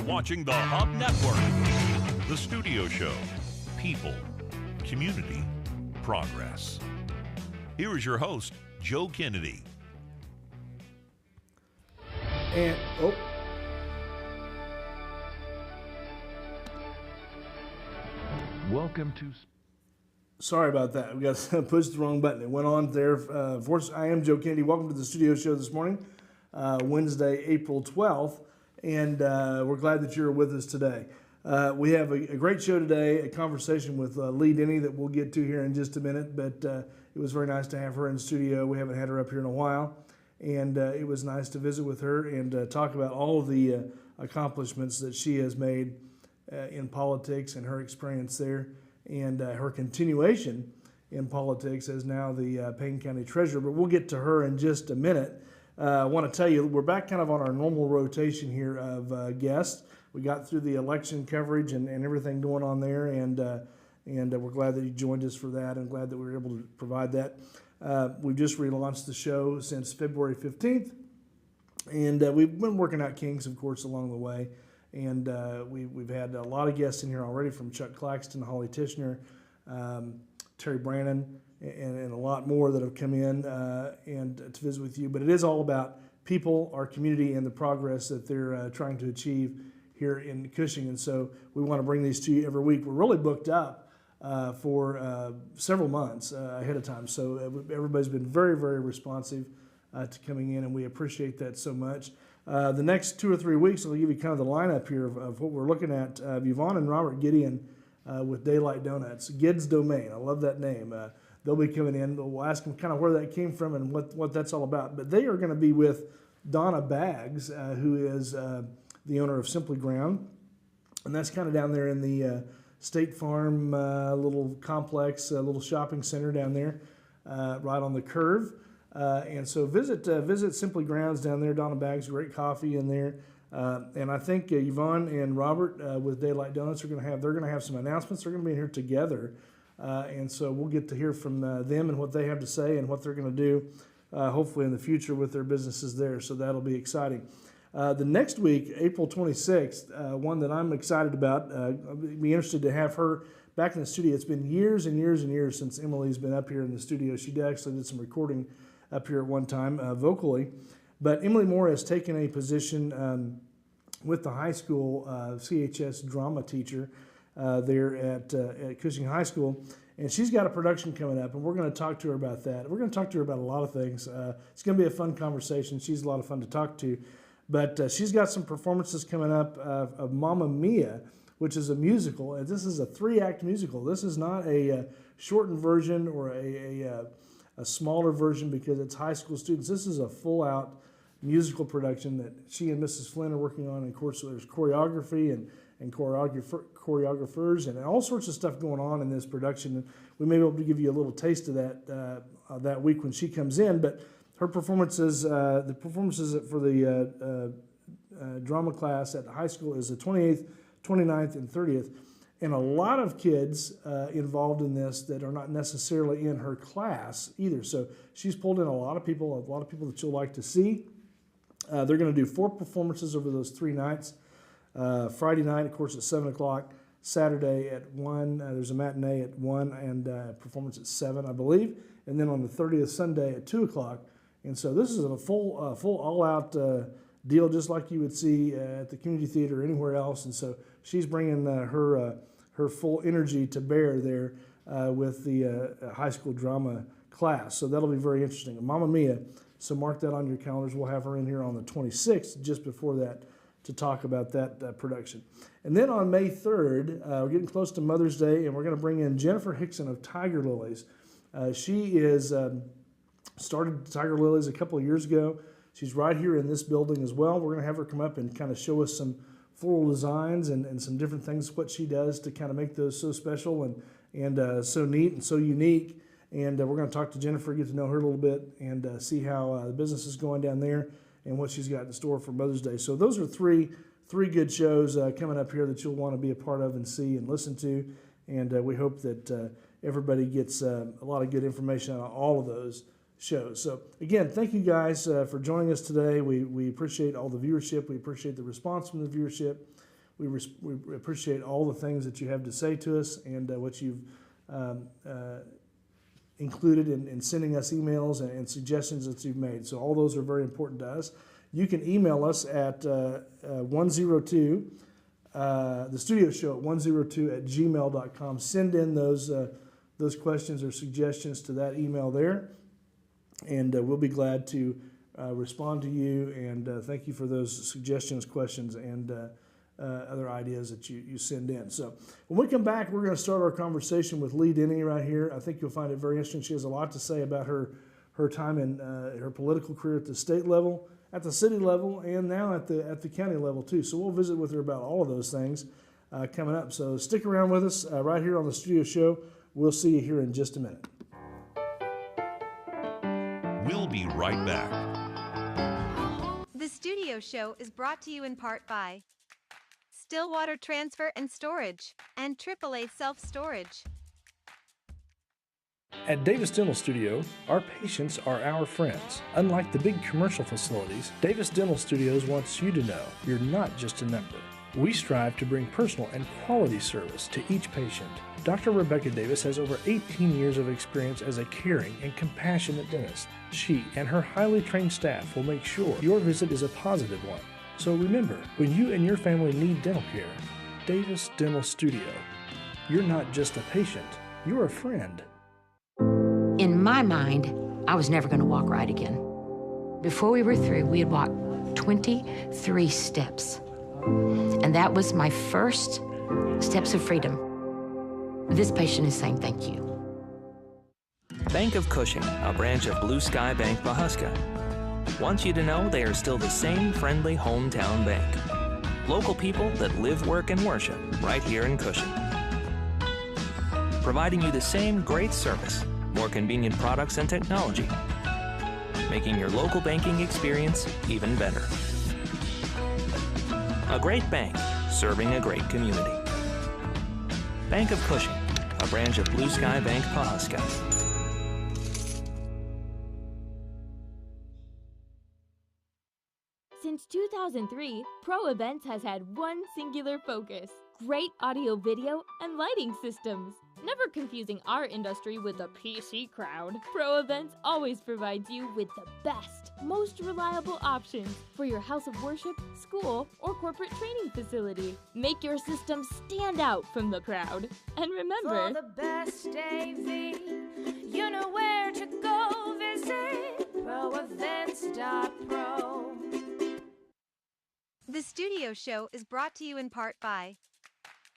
watching the Hub Network. The Studio Show. People, community, progress. Here is your host, Joe Kennedy. And, Welcome to... Sorry about that. We got pushed the wrong button. It went on there. I am Joe Kennedy. Welcome to the Studio Show this morning, Wednesday, April 12th. And we're glad that you're with us today. We have a great show today, a conversation with Lee Denney that we'll get to here in just a minute. But it was very nice to have her in the studio. We haven't had her up here in a while. And it was nice to visit with her and talk about all of the accomplishments that she has made in politics and her experience there, and her continuation in politics as now the Payne County Treasurer. But we'll get to her in just a minute. I want to tell you, we're back kind of on our normal rotation here of guests. We got through the election coverage and everything going on there, and we're glad that you joined us for that, and glad that we were able to provide that. We've just relaunched the show since February 15th, and we've been working out kinks, of course, along the way. And we've had a lot of guests in here already, from Chuck Claxton, Holly Tishner, Terry Brannon, and a lot more that have come in and to visit with you. But it is all about people, our community, and the progress that they're trying to achieve here in Cushing. And so we want to bring these to you every week. We're really booked up for several months ahead of time. So everybody's been very, very responsive to coming in, and we appreciate that so much. The next 2 or 3 weeks, I'll give you kind of the lineup here of what we're looking at. Yvonne and Robert Gideon with Daylight Donuts, Gid's Domain. I love that name. They'll be coming in. We'll ask them kind of where that came from and what that's all about. But they are going to be with Donna Baggs, who is the owner of Simply Ground. And that's kind of down there in the State Farm little complex, little shopping center down there, right on the curve. And so visit Simply Grounds down there. Donna Baggs, great coffee in there. And I think Yvonne and Robert with Daylight Donuts they're going to have some announcements. They're going to be in here together. And so we'll get to hear from them and what they have to say and what they're going to do, hopefully in the future with their businesses there. So that'll be exciting. The next week, April 26th, one that I'm excited about, I'd be interested to have her back in the studio. It's been years and years and years since Emily's been up here in the studio. She actually did some recording up here at one time vocally. But Emily Moore has taken a position with the high school CHS drama teacher there at Cushing High School. And she's got a production coming up, and we're going to talk to her about that. We're going to talk to her about a lot of things. It's going to be a fun conversation. She's a lot of fun to talk to. But she's got some performances coming up of Mamma Mia, which is a musical. And this is a 3-act musical. This is not a shortened version or a smaller version because it's high school students. This is a full-out musical production that she and Mrs. Flynn are working on. And of course, there's choreography and choreographers and all sorts of stuff going on in this production. And we may be able to give you a little taste of that week when she comes in. But her performances, the performances for the drama class at the high school is the 28th, 29th, and 30th. And a lot of kids involved in this that are not necessarily in her class either. So she's pulled in a lot of people that you'll like to see. They're going to do 4 performances over those 3 nights. Friday night, of course, at 7 o'clock. Saturday at 1. There's a matinee at 1 and performance at 7, I believe. And then on the 30th, Sunday at 2 o'clock. And so this is a full all-out deal, just like you would see at the community theater or anywhere else. And so she's bringing her full energy to bear there with the high school drama class. So that'll be very interesting. Mamma Mia, so mark that on your calendars. We'll have her in here on the 26th, just before that, to talk about that production. And then on May 3rd, we're getting close to Mother's Day, and we're going to bring in Jennifer Hickson of Tiger Lilies. She is started Tiger Lilies a couple of years ago. She's right here in this building as well. We're going to have her come up and kind of show us some floral designs and some different things, what she does to kind of make those so special and so neat and so unique. And we're going to talk to Jennifer, get to know her a little bit, and see how the business is going down there and what she's got in store for Mother's Day. So those are three good shows coming up here that you'll want to be a part of and see and listen to. And we hope that everybody gets a lot of good information on all of those shows. So again, thank you guys for joining us today. We appreciate all the viewership. We appreciate the response from the viewership. we appreciate all the things that you have to say to us and what you've included in sending us emails and suggestions that you've made. So all those are very important to us. You can email us at 102, the studio show at 102@gmail.com. Send in those questions or suggestions to that email there, and we'll be glad to respond to you. And thank you for those suggestions, questions, and other ideas that you send in. So when we come back, we're going to start our conversation with Lee Denney right here. I think you'll find it very interesting. She has a lot to say about her time in her political career at the state level, at the city level, and now at the county level too. So we'll visit with her about all of those things coming up. So stick around with us right here on the Studio Show. We'll see you here in just a minute. We'll be right back. The Studio Show is brought to you in part by Stillwater Transfer and Storage and AAA Self-Storage. At Davis Dental Studio, our patients are our friends. Unlike the big commercial facilities, Davis Dental Studios wants you to know you're not just a number. We strive to bring personal and quality service to each patient. Dr. Rebecca Davis has over 18 years of experience as a caring and compassionate dentist. She and her highly trained staff will make sure your visit is a positive one. So remember, when you and your family need dental care, Davis Dental Studio. You're not just a patient, you're a friend. In my mind, I was never going to walk right again. Before we were through, we had walked 23 steps. And that was my first steps of freedom. This patient is saying thank you. Bank of Cushing, a branch of Blue Sky Bank Pahuska, wants you to know they are still the same friendly hometown bank. Local people that live, work, and worship right here in Cushing. Providing you the same great service, more convenient products and technology, making your local banking experience even better. A great bank, serving a great community. Bank of Cushing, a branch of Blue Sky Bank Pahuska. Since 2003, Pro Events has had one singular focus: great audio, video, and lighting systems. Never confusing our industry with the PC crowd, Pro Events always provides you with the best, most reliable options for your house of worship, school, or corporate training facility. Make your system stand out from the crowd. And remember, for the best AV, you know where to go visit proevents.pro. The Studio Show is brought to you in part by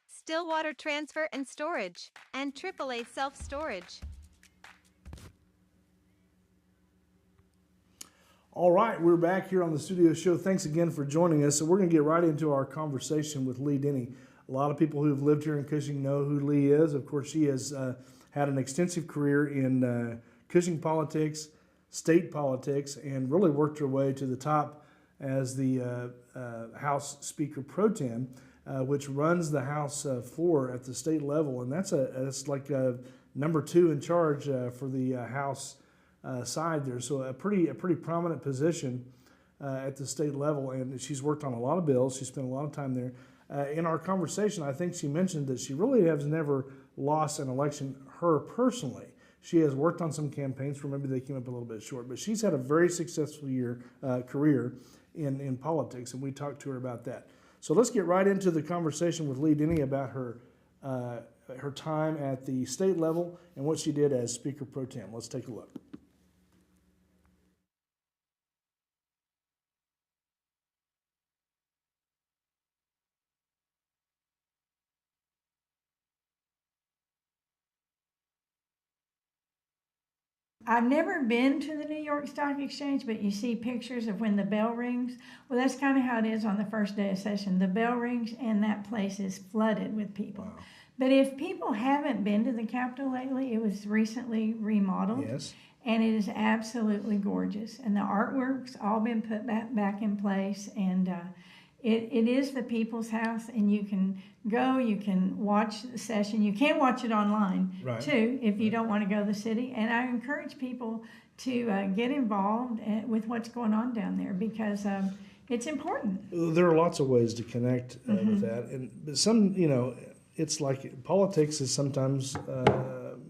Stillwater Transfer and Storage and AAA Self-Storage. All right, we're back here on the Studio Show. Thanks again for joining us. So we're going to get right into our conversation with Lee Denney. A lot of people who've lived here in Cushing know who Lee is. Of course, she has had an extensive career in Cushing politics, state politics, and really worked her way to the top as the House Speaker Pro Tem, which runs the House floor at the state level, and that's like number 2 in charge for the House side there. So a pretty prominent position at the state level, and she's worked on a lot of bills. She spent a lot of time there. In our conversation, I think she mentioned that she really has never lost an election her personally. She has worked on some campaigns, for maybe they came up a little bit short, but she's had a very successful career in politics, and we talked to her about that. So let's get right into the conversation with Lee Denney about her time at the state level and what she did as Speaker Pro Tem. Let's take a look. I've never been to the New York Stock Exchange, but you see pictures of when the bell rings. Well, that's kind of how it is on the first day of session. The bell rings and that place is flooded with people. Wow. But if people haven't been to the Capitol lately, it was recently remodeled. Yes. And it is absolutely gorgeous. And the artwork's all been put back in place. And it is the people's house, and you can go, you can watch the session. You can watch it online, right, too, if you don't want to go to the city. And I encourage people to get involved with what's going on down there, because it's important. There are lots of ways to connect with that, but some, it's like politics is sometimes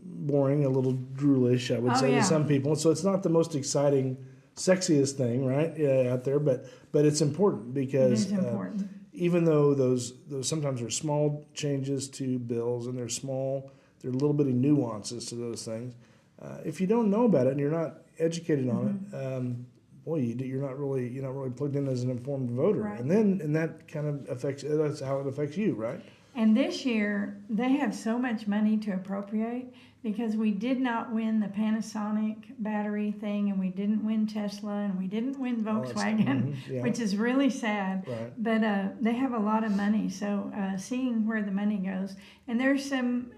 boring, a little droolish, I would say, to some people. So it's not the most exciting, sexiest thing, right, out there, but it's important because it is important. Even though those sometimes are small changes to bills and there are little bitty nuances to those things. If you don't know about it and you're not educated on it, you're not really plugged in as an informed voter, right. and that kind of that's how it affects you, right? And this year they have so much money to appropriate because we did not win the Panasonic battery thing, and we didn't win Tesla, and we didn't win Volkswagen, which is really sad. Right. But they have a lot of money, so seeing where the money goes, and there's some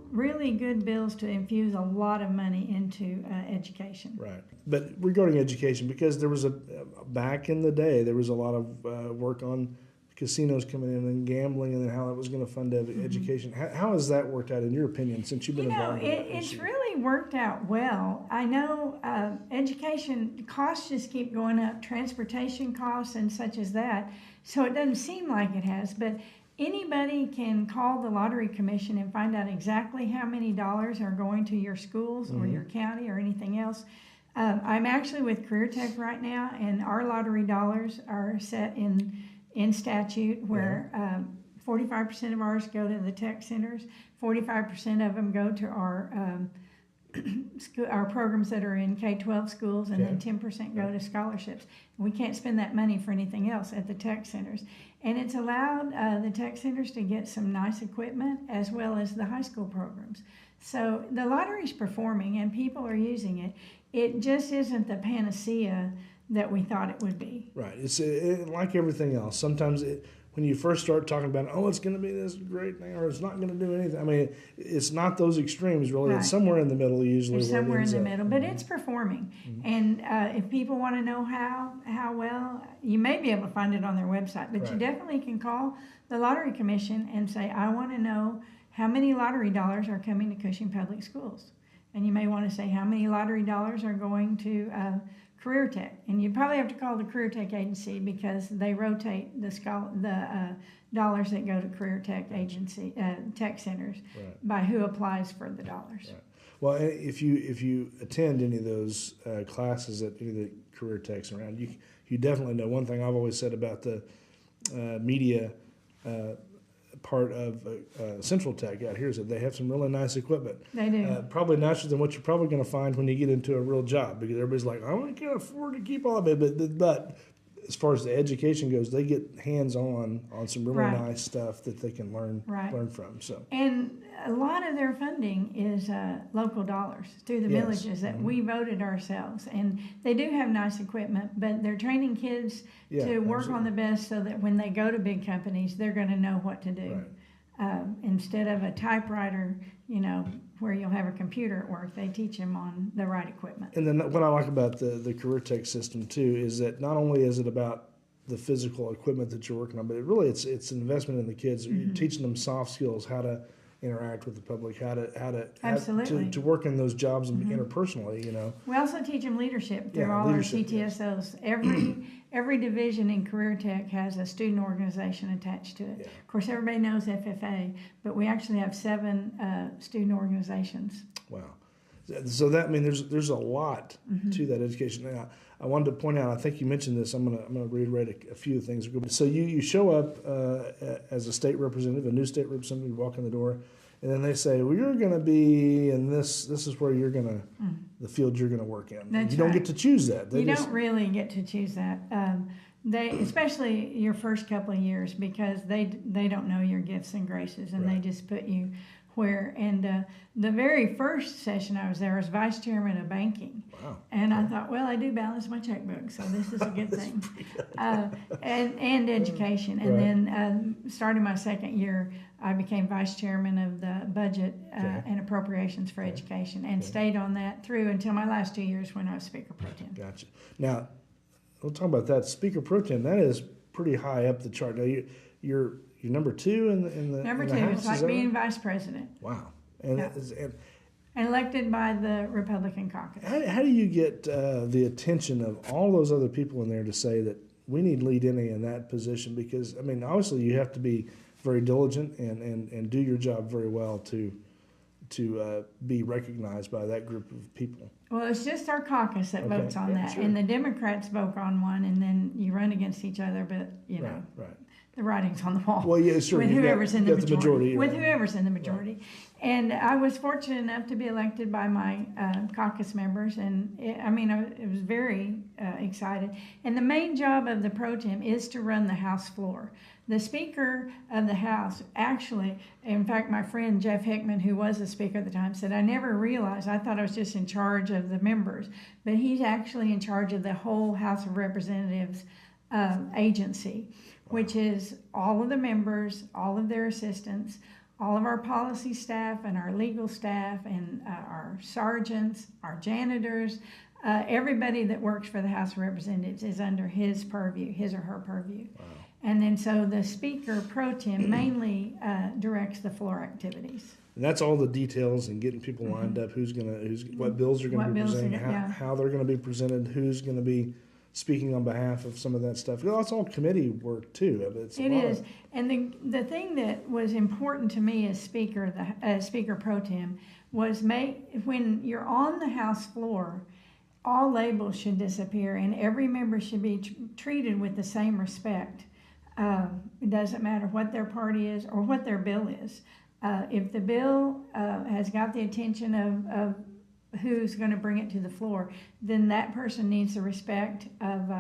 really good bills to infuse a lot of money into education. Right. But regarding education, because there was back in the day, there was a lot of work on casinos coming in and gambling, and then how it was going to fund education. How has that worked out in your opinion since you've been involved in that it's issue? really worked out well. I know education costs just keep going up, transportation costs and such as that, so it doesn't seem like it has, but anybody can call the Lottery Commission and find out exactly how many dollars are going to your schools or your county or anything else. I'm actually with Career Tech right now, and our lottery dollars are set in statute where 45% of ours go to the tech centers, 45% of them go to our programs that are in K-12 schools, and then 10% go to scholarships. And we can't spend that money for anything else at the tech centers. And it's allowed the tech centers to get some nice equipment as well as the high school programs. So the lottery's performing and people are using it. It just isn't the panacea that we thought it would be. Right. It's like everything else. Sometimes when you first start talking about, it's going to be this great thing, or it's not going to do anything. I mean, it's not those extremes, really. Right. It's somewhere in the middle usually. It's somewhere in the middle, but Mm-hmm. it's performing. And if people want to know how well, you may be able to find it on their website, but you definitely can call the Lottery Commission and say, I want to know how many lottery dollars are coming to Cushing Public Schools. And you may want to say how many lottery dollars are going to Career Tech, and you probably have to call the Career Tech agency because they rotate the dollars that go to Career Tech agency tech centers by who applies for the dollars. Right. Well, if you attend any of those classes at any of the Career Techs around, you definitely know one thing I've always said about the media part of Central Tech out here is that they have some really nice equipment. They do. Probably nicer than what you're probably going to find when you get into a real job, because everybody's like, I can't afford to keep all of it. But as far as the education goes, they get hands-on on some really nice stuff that they can learn from. So. And a lot of their funding is local dollars through the villages that we voted ourselves. And they do have nice equipment, but they're training kids to work on the best so that when they go to big companies, they're going to know what to do. Instead of a typewriter, where you'll have a computer at work, they teach them on the right equipment. And then what I like about the Career Tech system too is that not only is it about the physical equipment that you're working on, but it's an investment in the kids. You're teaching them soft skills, how to interact with the public, how to work in those jobs and interpersonally. We also teach them leadership through all our CTSOs. Every division in Career Tech has a student organization attached to it. Of course, everybody knows FFA, but we actually have 7 student organizations. Wow. So that there's a lot to that education. Now, I wanted to point out, I think you mentioned this, I'm gonna reiterate a few things. So you show up as a state representative, a new state representative, you walk in the door, and then they say, well, you're going to be in this is where you're going to, the field you're going to work in. That's you don't get to choose that. You don't really get to choose that. They, especially your first couple of years, because they don't know your gifts and graces, and they just put you where. And the very first session I was there, I was vice chairman of banking. Wow. And I thought, well, I do balance my checkbook, so this is a good thing. And education. And then starting my second year, I became vice chairman of the budget and appropriations for education, and stayed on that through until my last 2 years when I was Speaker Pro Tem. Gotcha. Now, we'll talk about that. Speaker Pro Tem, that is pretty high up the chart. Now, you're number 2 in the number 2. House, It's like being vice president. Wow. And elected by the Republican caucus. How do you get the attention of all those other people in there to say that we need Lee Denney in that position because, I mean, obviously you have to be very diligent and do your job very well to be recognized by that group of people. Well, it's just our caucus that votes on that, sure. and the Democrats vote on one, and then you run against each other. But you know, the writing's on the wall. Well, yeah, sure. With whoever's in the majority. With right. whoever's in the majority, Right. And I was fortunate enough to be elected by my caucus members, and it was very excited. And the main job of the pro tem is to run the House floor. The Speaker of the House, actually, in fact, my friend Jeff Hickman, who was the Speaker at the time, said, I never realized, I thought I was just in charge of the members, but he's actually in charge of the whole House of Representatives agency, which is all of the members, all of their assistants, all of our policy staff and our legal staff and our sergeants, our janitors, everybody that works for the House of Representatives is under his purview, his or her purview. Wow. And then so the Speaker pro tem mainly directs the floor activities. And that's all the details and getting people lined up, what bills are going to be presented, how they're going to be presented, who's going to be speaking on behalf of some of that stuff. That's all committee work too. It is. And the thing that was important to me as Speaker pro tem was when you're on the House floor, all labels should disappear and every member should be treated with the same respect. It doesn't matter what their party is or what their bill is. If the bill has got the attention of who's going to bring it to the floor, then that person needs the respect of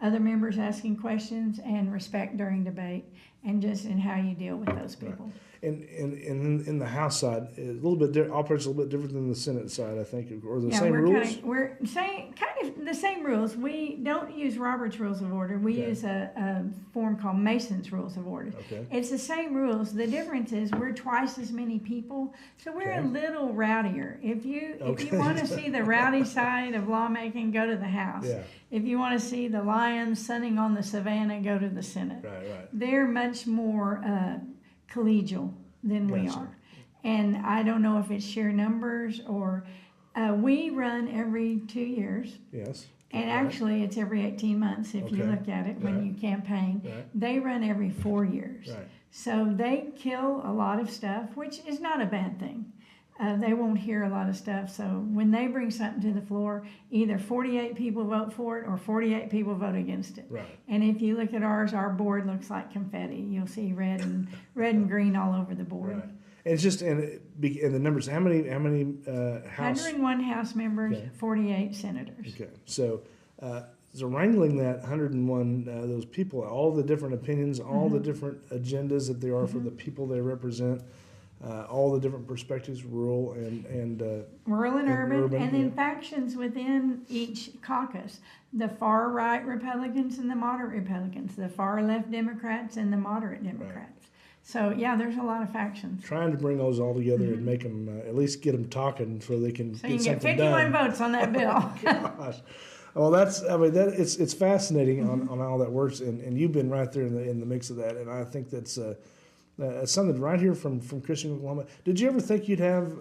other members asking questions and respect during debate and just in how you deal with those people. Right. And in the House side, a little bit operates a little bit different than the Senate side, I think, or the same rules. We're kind of the same rules. We don't use Robert's Rules of Order. We use a form called Mason's Rules of Order. Okay. It's the same rules. The difference is we're twice as many people, so we're a little rowdier. If you want to see the rowdy side of lawmaking, go to the House. Yeah. If you want to see the lions sunning on the savannah, go to the Senate. Right. They're much more collegial than we are. And I don't know if it's sheer numbers or we run every 2 years. Yes. And actually it's every 18 months if you look at it when you campaign. Right. They run every 4 years. Right. So they kill a lot of stuff, which is not a bad thing. They won't hear a lot of stuff. So when they bring something to the floor, either 48 people vote for it or 48 people vote against it. Right. And if you look at ours, our board looks like confetti. You'll see red and green all over the board. Right. And it's just and the numbers. How many House? 101 House members, 48 senators. Okay. So wrangling that 101 those people, all the different opinions, all the different agendas that there are for the people they represent. All the different perspectives, rural and rural and urban, and then factions within each caucus. The far right Republicans and the moderate Republicans, the far left Democrats and the moderate Democrats. Right. So there's a lot of factions. Trying to bring those all together and make them at least get them talking so they can so get you something get 51 done. votes on that bill. Gosh. Well, it's fascinating on how that works, and you've been right there in the mix of that, and I think that's. Something right here from Christian, Oklahoma. Did you ever think you'd have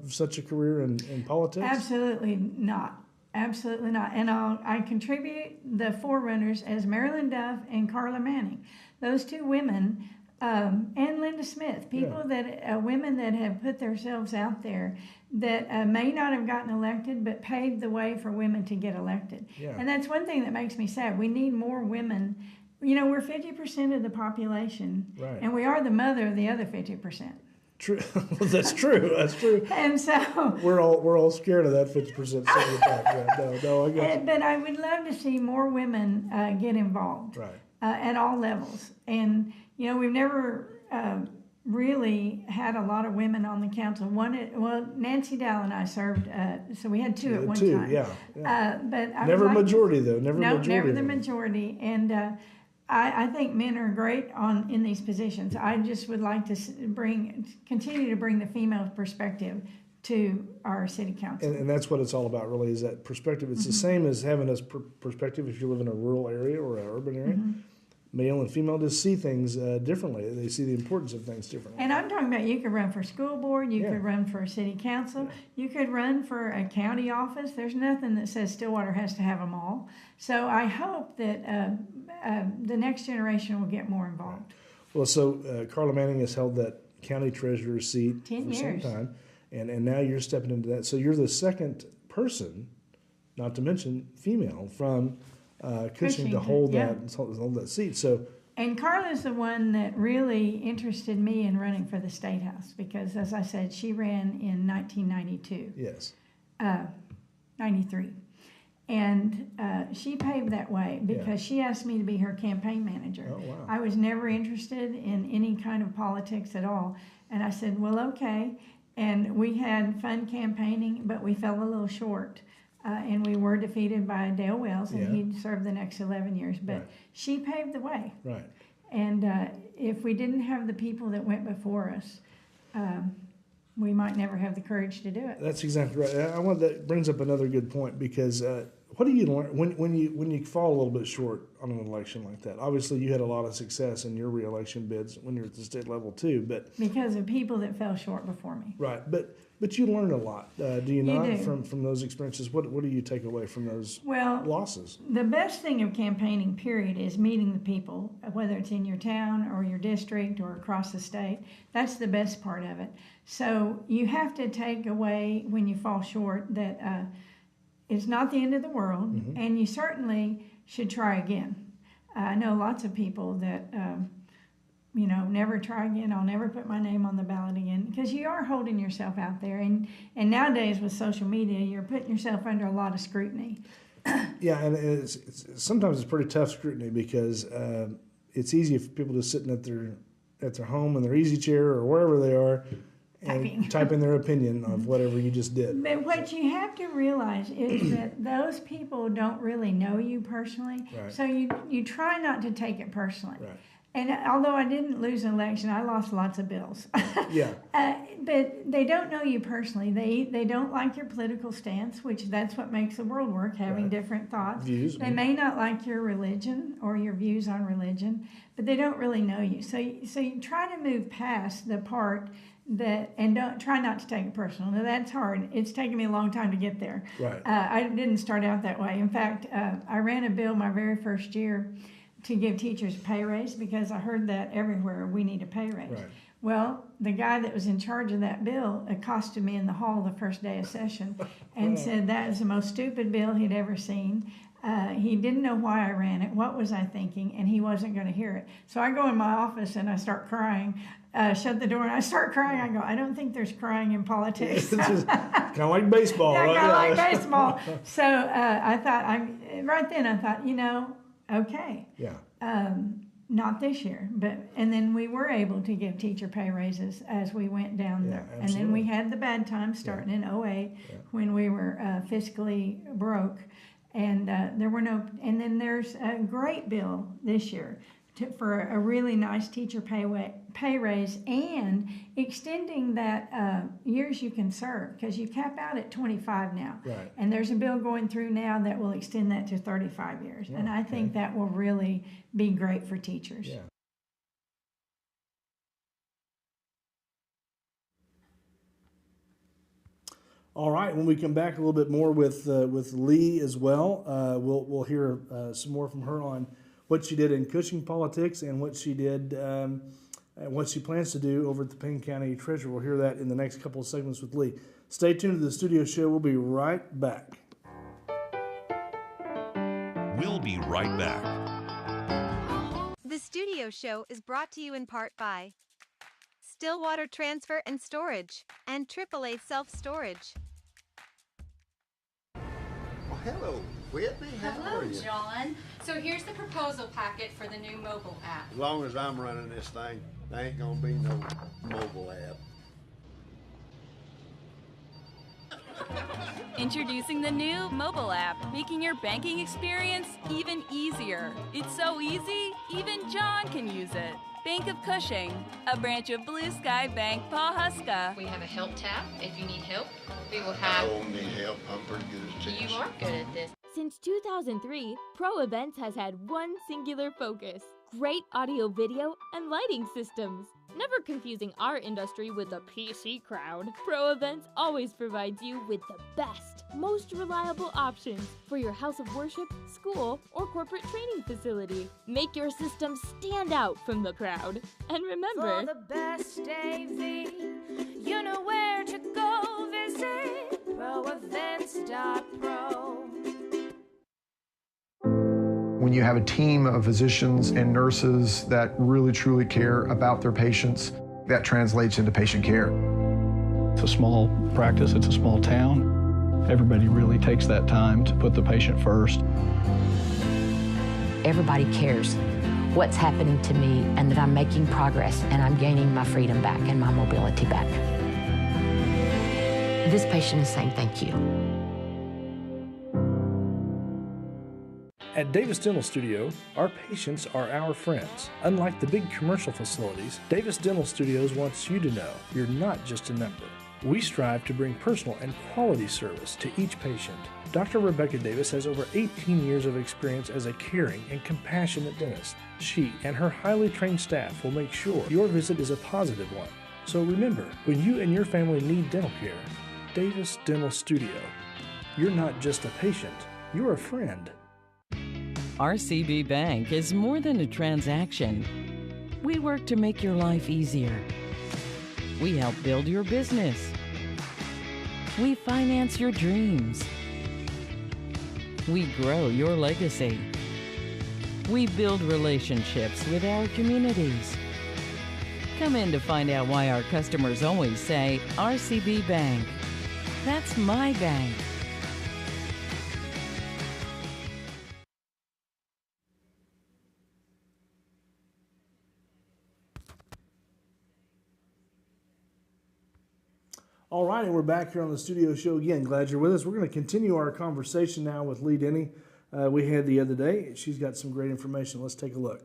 such a career in politics? Absolutely not. Absolutely not. And I contribute the forerunners as Marilyn Duff and Carla Manning. Those two women, and Linda Smith, women that have put themselves out there that may not have gotten elected but paved the way for women to get elected. Yeah. And that's one thing that makes me sad. We need more women. We're 50% of the population, right. And we are the mother of the other 50%. True. That's true. That's true. And so we're all scared of that 50%. No, I guess. But I would love to see more women get involved, right. At all levels. And we've never really had a lot of women on the council. Nancy Dow and I served, so we had two at one time. Yeah. But I never majority though. Never the majority. And I think men are great in these positions. I just would like to continue to bring the female perspective to our city council. And that's what it's all about, really, is that perspective. It's the same as having a perspective if you live in a rural area or an urban area. male and female just see things differently. They see the importance of things differently. And I'm talking about you could run for school board, you Yeah. could run for city council, you could run for a county office. There's nothing that says Stillwater has to have them all. So I hope that the next generation will get more involved. Well, so Carla Manning has held that county treasurer seat 10 for years. some time, and now you're stepping into that. So you're the second person, not to mention female, from Cushing to hold that seat. So. And Carla's the one that really interested me in running for the State House because, as I said, she ran in 1992. Yes. 93. And she paved that way because she asked me to be her campaign manager. Oh, wow. I was never interested in any kind of politics at all. And I said, well, okay. And we had fun campaigning, but we fell a little short. And we were defeated by Dale Wells, and he'd served the next 11 years. But she paved the way. Right. And if we didn't have the people that went before us, we might never have the courage to do it. That's exactly right. That brings up another good point because what do you learn when you fall a little bit short on an election like that? Obviously, you had a lot of success in your reelection bids when you were at the state level too, but because of people that fell short before me. Right, but you learn a lot, do you not? do. From those experiences? What do you take away from those losses? The best thing of campaigning, period, is meeting the people, whether it's in your town or your district or across the state. That's the best part of it. So you have to take away when you fall short that it's not the end of the world, and you certainly should try again. I know lots of people that never try again. I'll never put my name on the ballot again, because you are holding yourself out there. And nowadays with social media, you're putting yourself under a lot of scrutiny. Yeah, and sometimes it's pretty tough scrutiny because it's easy for people just sitting at their home in their easy chair or wherever they are and typing their opinion of whatever you just did. But what you have to realize is that those people don't really know you personally. Right. So you try not to take it personally. Right. And although I didn't lose an election, I lost lots of bills. Yeah. But they don't know you personally. They don't like your political stance, which that's what makes the world work, having different thoughts. Views. They may not like your religion or your views on religion, but they don't really know you. So you try to move past the part and don't try not to take it personal. Now that's hard. It's taken me a long time to get there. Right. I didn't start out that way. In fact, I ran a bill my very first year to give teachers a pay raise because I heard that everywhere we need a pay raise. Right. Well, the guy that was in charge of that bill accosted me in the hall the first day of session and said that is the most stupid bill he'd ever seen. He didn't know why I ran it, what was I thinking, and he wasn't going to hear it. So I go in my office and I start crying, shut the door, and I start crying. I go, I don't think there's crying in politics. It's just kind of like baseball, yeah, right? kind of like baseball. So I thought, right then I thought, okay. Yeah. Not this year, and then we were able to give teacher pay raises as we went down there. And then we had the bad times starting in 2008 when we were fiscally broke, and there were no. And then there's a great bill this year for a really nice teacher pay raise and extending that years you can serve, because you cap out at 25 now. Right. And there's a bill going through now that will extend that to 35 years. And I think that will really be great for teachers. Yeah. All right. When we come back a little bit more with Lee as well, we'll hear some more from her on what she did in Cushing politics and what she did, and what she plans to do over at the Payne County Treasurer. We'll hear that in the next couple of segments with Lee. Stay tuned to the Studio Show. We'll be right back. We'll be right back. The Studio Show is brought to you in part by Stillwater Transfer and Storage and AAA Self-Storage. Well, hello, Whitney. How Hello, are you? John. So here's the proposal packet for the new mobile app. As long as I'm running this thing, there ain't gonna be no mobile app. Introducing the new mobile app, making your banking experience even easier. It's so easy, even John can use it. Bank of Cushing, a branch of Blue Sky Bank, Pawhuska. We have a help tab if you need help. We will have... I don't need help. I'm pretty good at this. You are good at this. Since 2003, Pro Events has had one singular focus: great audio, video, and lighting systems. Never confusing our industry with the PC crowd, Pro Events always provides you with the best, most reliable options for your house of worship, school, or corporate training facility. Make your system stand out from the crowd. And remember, For the best AV, you know where to go visit proevents.pro. When you have a team of physicians and nurses that really truly care about their patients, that translates into patient care. It's a small practice, it's a small town. Everybody really takes that time to put the patient first. Everybody cares what's happening to me and that I'm making progress and I'm gaining my freedom back and my mobility back. This patient is saying thank you. At Davis Dental Studio, our patients are our friends. Unlike the big commercial facilities, Davis Dental Studios wants you to know you're not just a number. We strive to bring personal and quality service to each patient. Dr. Rebecca Davis has over 18 years of experience as a caring and compassionate dentist. She and her highly trained staff will make sure your visit is a positive one. So remember, when you and your family need dental care, Davis Dental Studio. You're not just a patient, you're a friend. RCB Bank is more than a transaction. We work to make your life easier. We help build your business. We finance your dreams. We grow your legacy. We build relationships with our communities. Come in to find out why our customers always say, RCB Bank. That's my bank. All right, and we're back here on the studio show again. Glad you're with us. We're going to continue our conversation now with Lee Denney we had the other day. She's got some great information. Let's take a look.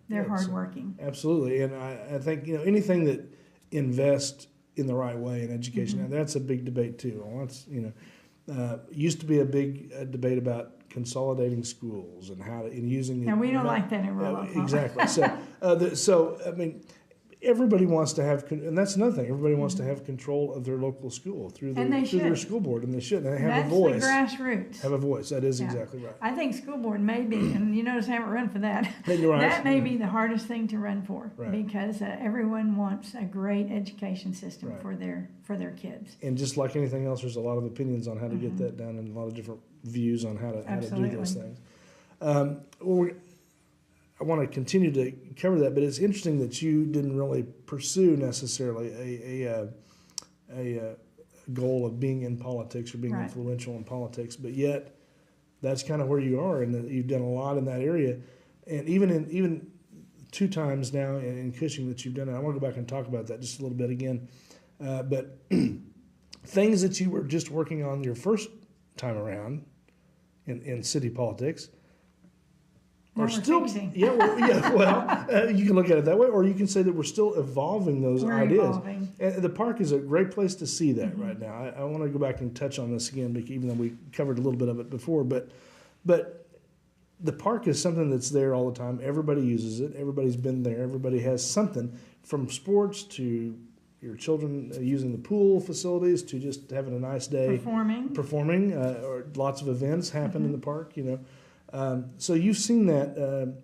They're hardworking. Absolutely, and I think anything that invest in the right way in education. Mm-hmm. Now that's a big debate too. Well, that's used to be a big debate about consolidating schools and how to using. And we don't like that in rural Oklahoma. Exactly. So I mean, everybody wants to have, and that's another thing. Everybody wants to have control of their local school through their school board, and they should. And they have a voice. That's the grassroots. Have a voice. That is exactly right. I think school board may be, and you notice I haven't run for that. Right. That may be the hardest thing to run for, right. because everyone wants a great education system for their kids. And just like anything else, there's a lot of opinions on how to get that done, and a lot of different views on how to do those things. I want to continue to cover that, but it's interesting that you didn't really pursue necessarily a goal of being in politics or being influential in politics, but yet that's kind of where you are, and that you've done a lot in that area, and even 2 times now in Cushing that you've done it. I want to go back and talk about that just a little bit again, but things that you were just working on your first time around in city politics. Or still, you can look at it that way, or you can say that we're still evolving those ideas. And the park is a great place to see that right now. I want to go back and touch on this again, even though we covered a little bit of it before. But the park is something that's there all the time. Everybody uses it. Everybody's been there. Everybody has something, from sports to your children using the pool facilities to just having a nice day performing, or lots of events happen in the park. So you've seen that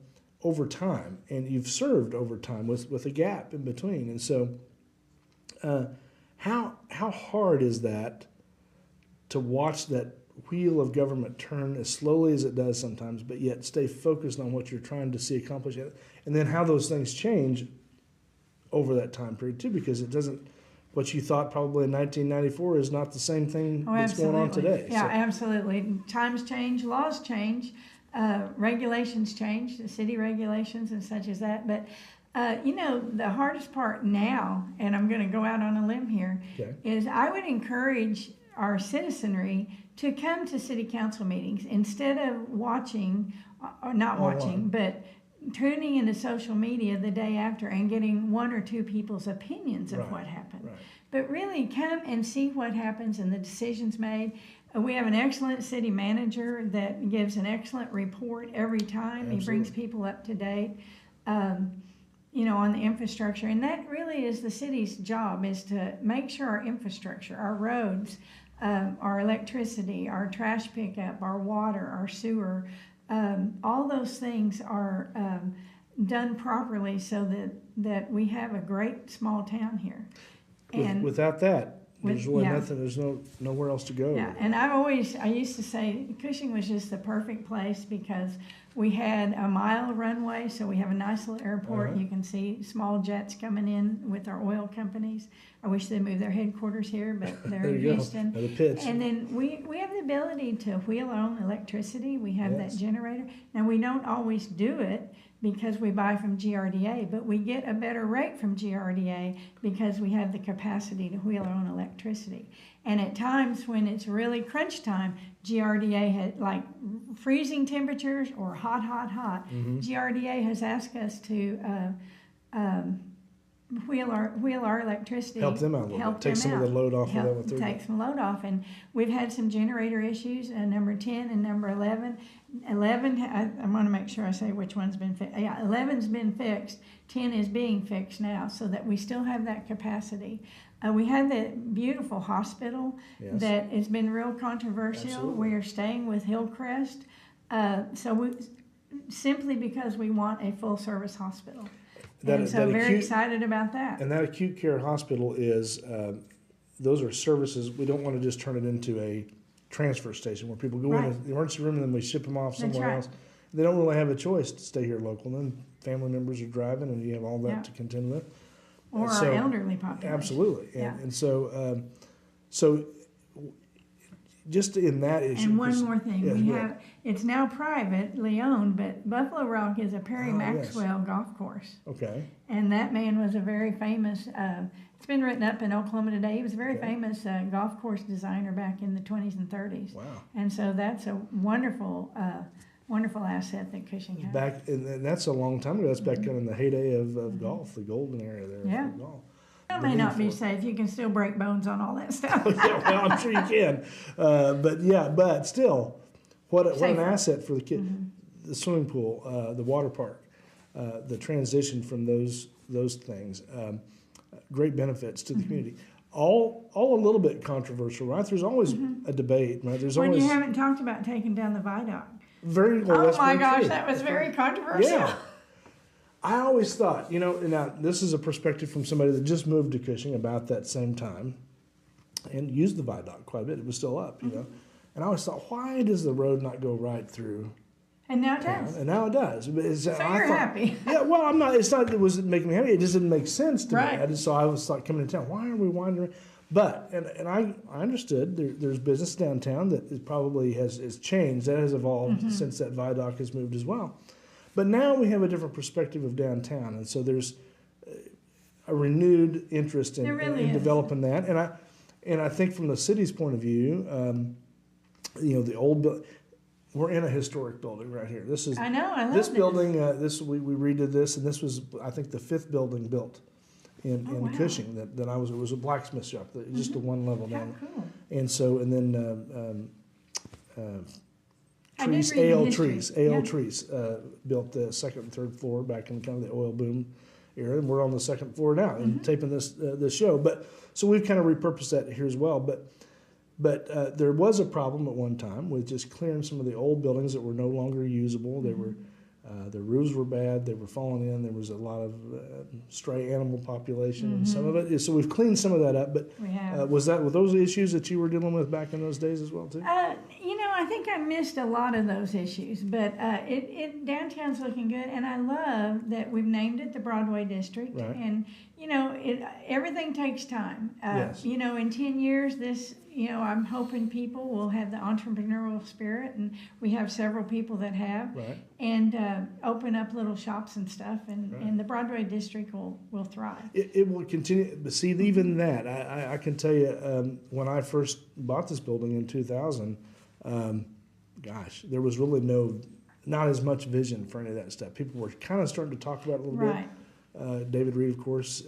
over time, and you've served over time with a gap in between. And so how hard is that to watch that wheel of government turn as slowly as it does sometimes, but yet stay focused on what you're trying to see accomplished, and then how those things change over that time period too, because it doesn't, what you thought probably in 1994 is not the same thing that's going on today. Yeah, absolutely. Times change, laws change. Regulations change, the city regulations and such as that. But, the hardest part now, and I'm going to go out on a limb here, is I would encourage our citizenry to come to city council meetings instead of watching, or not watching, but tuning into social media the day after and getting one or two people's opinions of what happened. Right. But really come and see what happens and the decisions made. We have an excellent city manager that gives an excellent report every time. Absolutely. He brings people up to date, you know, on the infrastructure. And that really is the city's job, is to make sure our infrastructure, our roads, our electricity, our trash pickup, our water, our sewer, all those things are done properly so that we have a great small town here. And without that, there's really yeah. nothing. There's nowhere else to go. Yeah, and I used to say Cushing was just the perfect place because we had a mile of runway, so we have a nice little airport. You can see small jets coming in with our oil companies. I wish they moved their headquarters here, but they're in Houston. The pitch. And then we have the ability to wheel our own electricity. We have that generator. Now, we don't always do it because we buy from GRDA, but we get a better rate from GRDA because we have the capacity to wheel our own electricity. And at times when it's really crunch time, GRDA had like freezing temperatures or hot. GRDA has asked us to wheel our electricity. Help them out a little bit. Take some of the load off of that what they're doing. Take some load off. And we've had some generator issues, number 10 and number 11. 11, I want to make sure I say which one's been fixed. Yeah, 11's been fixed. 10 is being fixed now so that we still have that capacity. We have that beautiful hospital that has been real controversial. Absolutely. We are staying with Hillcrest. Simply because we want a full service hospital. Very excited about that. And that acute care hospital is, those are services. We don't want to just turn it into a transfer station where people go in the emergency room and then we ship them off somewhere else. They don't really have a choice to stay here local. Then family members are driving and you have all that to contend with. Or our elderly population. Absolutely. And so just in that issue. And one more thing, it's now privately owned, but Buffalo Rock is a Perry Maxwell golf course. Okay. And that man was a very famous, it's been written up in Oklahoma Today, he was a very famous golf course designer back in the 20s and 30s. Wow. And so that's a wonderful asset that Cushing has. And that's a long time ago. That's back in the heyday of golf, the golden era there for golf. That may not be safe. You can still break bones on all that stuff. Yeah, well, I'm sure you can. But still, what an asset for the kid. The swimming pool, the water park, the transition from those things, great benefits to the community. All a little bit controversial, right? There's always a debate, right? There's always. You haven't talked about taking down the viaduct. Very well. Oh my gosh, that was very controversial. Yeah. I always thought, now this is a perspective from somebody that just moved to Cushing about that same time and used the viaduct quite a bit. It was still up, And I always thought, why does the road not go right through? And now it does. And now it does. So you're happy. Yeah, well, I'm not. It's not. It wasn't making me happy. It just didn't make sense to me. I was like coming to town. Why are we wandering? But and I understood there's business downtown that is probably has changed. That has evolved since that viaduct has moved as well. But now we have a different perspective of downtown, and so there's a renewed interest in developing that. And I think from the city's point of view, the old we're in a historic building right here. This is I love this building. We redid this, and this was I think the 5th building built in Cushing that I was. It was a blacksmith shop, just a one level down. Cool. And so then. Ale Trees built the 2nd and 3rd floor back in kind of the oil boom era, and we're on the 2nd floor now and taping this show. But so we've kind of repurposed that here as well. But there was a problem at one time with just clearing some of the old buildings that were no longer usable. They were the roofs were bad. They were falling in. There was a lot of stray animal population, and some of it. So we've cleaned some of that up. But were those issues that you were dealing with back in those days as well too? I think I missed a lot of those issues, but downtown's looking good, and I love that we've named it the Broadway District. Right. And everything takes time. Yes. In 10 years, I'm hoping people will have the entrepreneurial spirit, and we have several people that have, Right. and open up little shops and stuff, and the Broadway District will thrive. It will continue, but see, even that, I can tell you, when I first bought this building in 2000, there was really not as much vision for any of that stuff. People were kind of starting to talk about it a little Right. bit. David Reed, of course,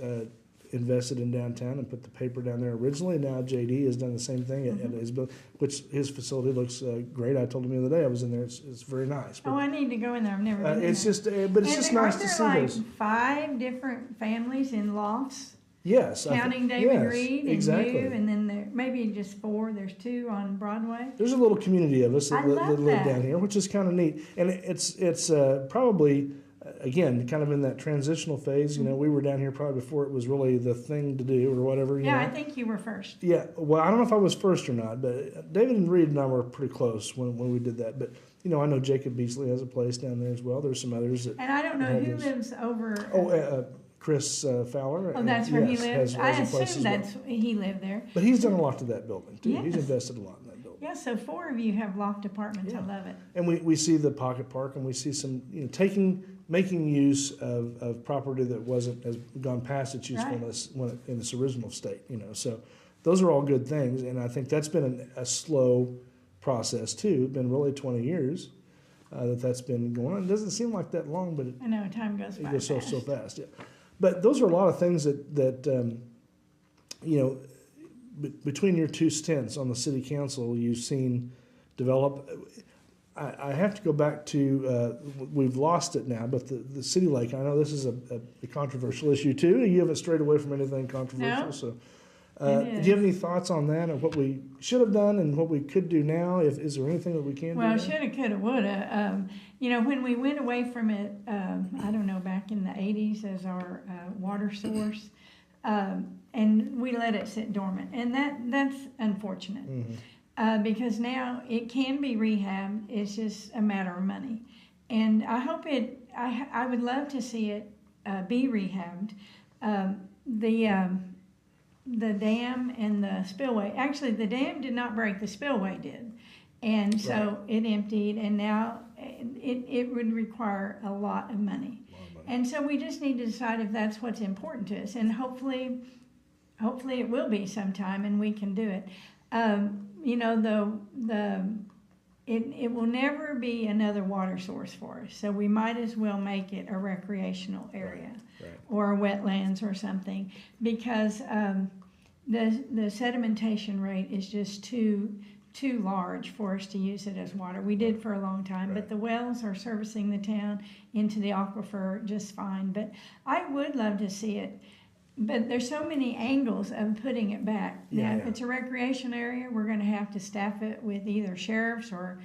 invested in downtown and put the paper down there originally. Now JD has done the same thing at his building, which his facility looks great. I told him the other day I was in there. It's very nice. But, I need to go in there. I've never been it's there. just, but it's just nice to see Aren't there those. like 5 different families in lofts? Yes. Counting David yes, Reed and exactly. you, and then there maybe just 4. There's 2 on Broadway. There's a little community of us that live that. down here, which is kind of neat. And it's probably, again, kind of in that transitional phase. We were down here probably before it was really the thing to do or whatever. You know? I think you were first. Yeah, well, I don't know if I was first or not, but David and Reed and I were pretty close when we did that. But, I know Jacob Beasley has a place down there as well. There's some others that. And I don't know who lives over. Chris Fowler. Oh, that's where he lives. I assume that's he lived there. But he's done a lot to that building, too. Yes. He's invested a lot in that building. Yeah, so 4 of you have loft apartments. Yeah. I love it. And we see the pocket park, and we see some, making use of property that has gone past its usefulness in its original state, So those are all good things, and I think that's been a slow process, too. It's been really 20 years that's been going on. It doesn't seem like that long, but I know, time goes by so fast, yeah. But those are a lot of things that between your 2 stints on the city council, you've seen develop. I have to go back to, we've lost it now, but the City Lake, I know this is a controversial issue too. You haven't strayed away from anything controversial. No, so, do you have any thoughts on that and what we should have done and what we could do now? Is there anything that we can do? Well, shoulda, coulda, woulda. When we went away from it, I don't know, back in the 80s as our water source, and we let it sit dormant. And that's unfortunate. Mm-hmm. Because now it can be rehabbed. It's just a matter of money. And I hope I would love to see it be rehabbed. The dam and the spillway, actually the dam did not break, the spillway did. And so it emptied, and now it would require a lot of money. And so we just need to decide if that's what's important to us. And hopefully it will be sometime and we can do it. It will never be another water source for us. So we might as well make it a recreational area or wetlands or something, because the sedimentation rate is just too large for us to use it as water. We did for a long time, but the wells are servicing the town into the aquifer just fine. But I would love to see it. But there's so many angles of putting it back. Now, if it's a recreation area, we're going to have to staff it with either sheriffs or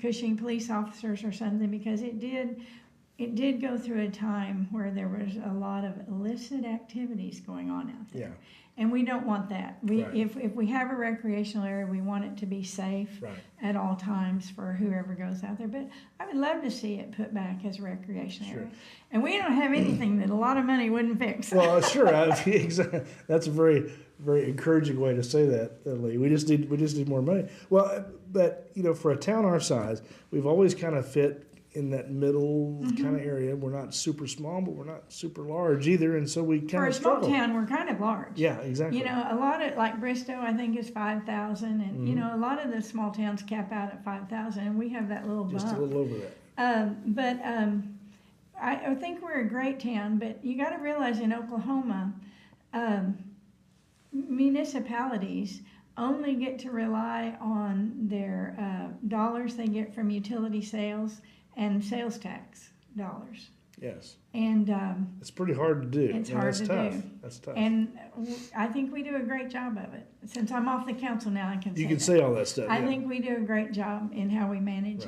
Cushing police officers or something, because it did go through a time where there was a lot of illicit activities going on out there. Yeah. And we don't want that. If we have a recreational area, we want it to be safe at all times for whoever goes out there. But I would love to see it put back as a recreation area. And we don't have anything that a lot of money wouldn't fix. Well, sure. That's a very, very encouraging way to say that, Lee. We just need more money. Well, but for a town our size, we've always kind of fit in that middle kind of area. We're not super small, but we're not super large either, and so we kind of struggle. For a small town, we're kind of large. Yeah, exactly. A lot of, like Bristow, I think is 5,000, and a lot of the small towns cap out at 5,000, and we have that little bump. Just a little over that. I think we're a great town, but you got to realize in Oklahoma, municipalities only get to rely on their dollars they get from utility sales and sales tax dollars. Yes. And it's pretty hard to do. It's hard to do. That's tough. And I think we do a great job of it. Since I'm off the council now, I can say say all that stuff. I think we do a great job in how we manage.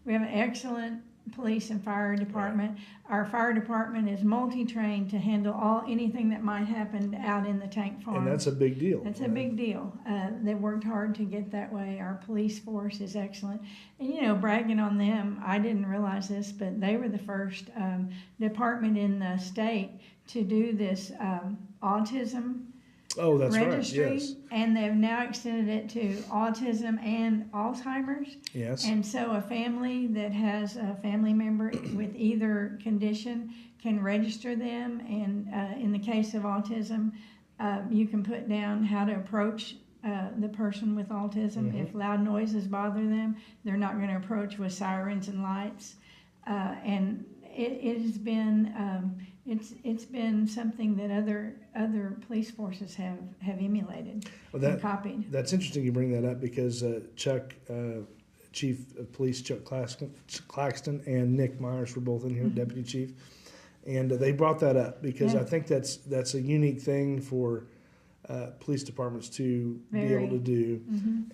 We have an excellent police and fire department. Right. Our fire department is multi-trained to handle anything that might happen out in the tank farm. And that's a big deal. That's a big deal. They worked hard to get that way. Our police force is excellent. And, bragging on them, I didn't realize this, but they were the first department in the state to do this autism registry, right. Yes. And they've now extended it to autism and Alzheimer's. Yes. And so a family that has a family member with either condition can register them, and in the case of autism, you can put down how to approach the person with autism. If loud noises bother them, they're not going to approach with sirens and lights. And it has been it's been something that other police forces have emulated and copied. That's interesting you bring that up, because Chuck, Chief of Police Chuck Claxton, and Nick Myers were both in here, Deputy Chief, and they brought that up because I think that's a unique thing for police departments to be able to do,